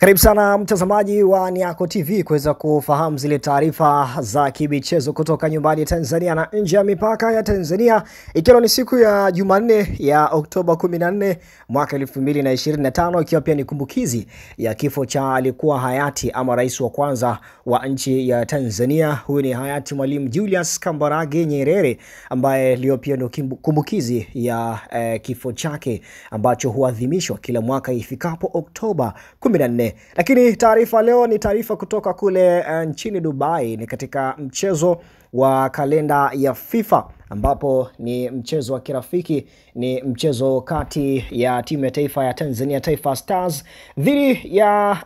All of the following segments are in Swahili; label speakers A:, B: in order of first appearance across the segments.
A: Karibu sana mtazamaji wa Niako TV kuweza kufahamu zile taarifa za kimichezo kutoka nyumbani Tanzania na nje ya mipaka ya Tanzania, ikiwa ni siku ya Jumanne ya Oktoba 14 mwaka 2025, ikiwa pia ni kumbukizi ya kifo cha alikuwa hayati ama rais wa kwanza wa nchi ya Tanzania. Huyu ni hayati Mwalimu Julius Kambarage Nyerere, ambaye leo pia ndio kumbukizi ya kifo chake ambacho huadhimishwa kila mwaka ifikapo Oktoba 14. Lakini taarifa leo ni taarifa kutoka kule nchini Dubai, ni katika mchezo wa kalenda ya FIFA ambapo ni mchezo wa kirafiki, ni mchezo kati ya timu ya taifa ya Tanzania Taifa Stars dhidi ya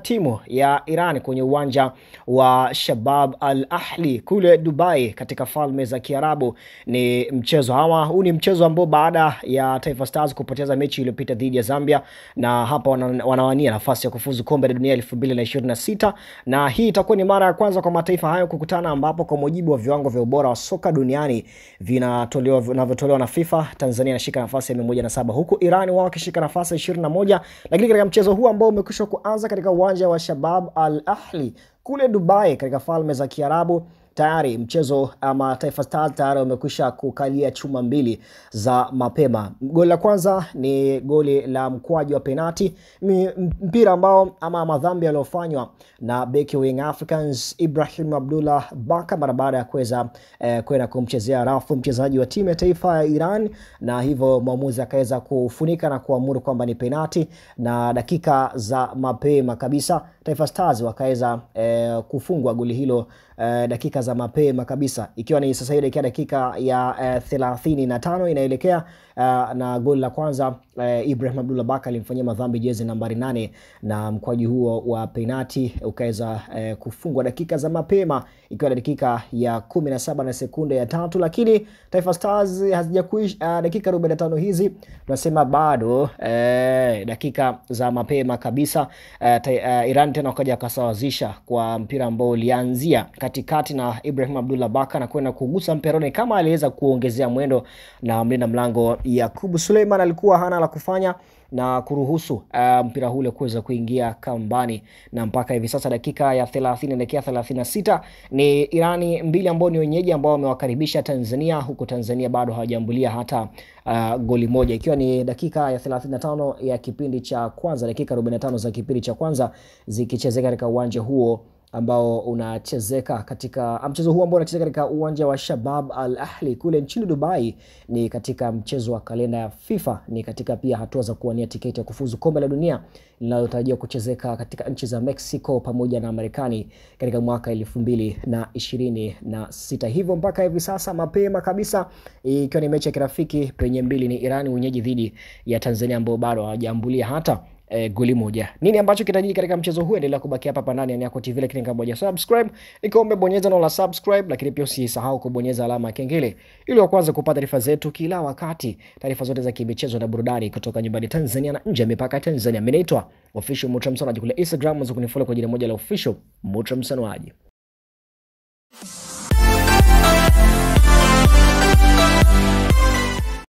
A: timu ya Iran kwenye uwanja wa Shabab Al Ahli kule Dubai katika Falme za Kiarabu. Ni mchezo huu ni mchezo ambao baada ya Taifa Stars kupoteza mechi iliyopita dhidi ya Zambia, na hapa wanawania nafasi ya kufuzu kombe la dunia 2026, na hii itakuwa ni mara ya kwanza kwa mataifa hayo kukutana, ambapo kwa mujibu wa viwango vya ubora wa soka duniani vinavyotolewa na FIFA, Tanzania inashika nafasi ya 107 huku Iran wao wakishika nafasi ya 21. Lakini katika mchezo huu ambao umekwisha kuanza katika uwanja wa Shabab Al Ahli kule Dubai katika Falme za Kiarabu, tayari mchezo ama Taifa Stars tayari wamekwisha kukalia chuma mbili za mapema. Goli la kwanza ni goli la mkwaju wa penalti, mpira ambao ama madhambi yaliyofanywa na beki wa Young Africans Ibrahim Abdullah Baka mara baada ya kuweza kwenda kumchezea rafu mchezaji wa timu ya taifa ya Iran, na hivyo mwamuzi akaweza kufunika na kuamuru kwamba ni penalti, na dakika za mapema kabisa Taifa Stars wakaweza kufungwa goli hilo dakika za mapema kabisa, ikiwa ni sasa hivi dakika ya 35 inaelekea, na goli la kwanza Ibrahim Abdullah Baka alimfanyia madhambi jezi nambari 8, na mkwaju huo wa penalti ukaweza kufungwa dakika za mapema ikiwa dakika ya 17 na sekunde ya 3. Lakini Taifa Stars hazijakuisha dakika 45 hizi, tunasema bado dakika za mapema kabisa. Iran tena wakaja kasawazisha kwa mpira ambao ulianzia katikati na Ibrahim Abdullah Baka na kwenda kugusa mpironi kama aliweza kuongezea mwendo, na mlinda mlango Yakubu Suleiman alikuwa hana la kufanya na kuruhusu mpira ule kuweza kuingia kambani. Na mpaka hivi sasa dakika ya 30 na 36 ni Irani mbili ambao ni wenyeji ambao wamewakaribisha Tanzania, huko Tanzania bado hawajambulia hata goli moja, ikiwa ni dakika ya 35 ya kipindi cha kwanza, dakika 45 za kipindi cha kwanza zikichezeka katika uwanja huo ambao unachezeka katika mchezo huu ambao unachezeka katika uwanja wa Shabab Al Ahli kule nchini Dubai. Ni katika mchezo wa kalenda ya FIFA, ni katika pia hatua za kuwania tiketi ya kufuzu kombe la dunia linalotarajiwa kuchezeka katika nchi za Mexico pamoja na Marekani katika mwaka 2026. Hivyo mpaka hivi sasa mapema kabisa, ikiwa ni mechi ya kirafiki penye mbili, ni Iran wenyeji dhidi ya Tanzania ambao bado hawajaambulia hata goli moja. Nini ambacho kitajiri katika mchezo huu? Endelea kubaki hapa ndani ya Niako TV, lakini kama bonyeza subscribe, nikombe bonyeza na la subscribe, lakini pia usisahau kubonyeza alama ya kengele ili uanze kupata taarifa zetu kila wakati, taarifa zote za kimichezo na burudani kutoka nyumbani Tanzania na nje ya mipaka ya Tanzania. Mimi naitwa Official Mutra Msanaji kule Instagram, unaweza kunifollow kwa jina moja la Official Mutra Msanaji.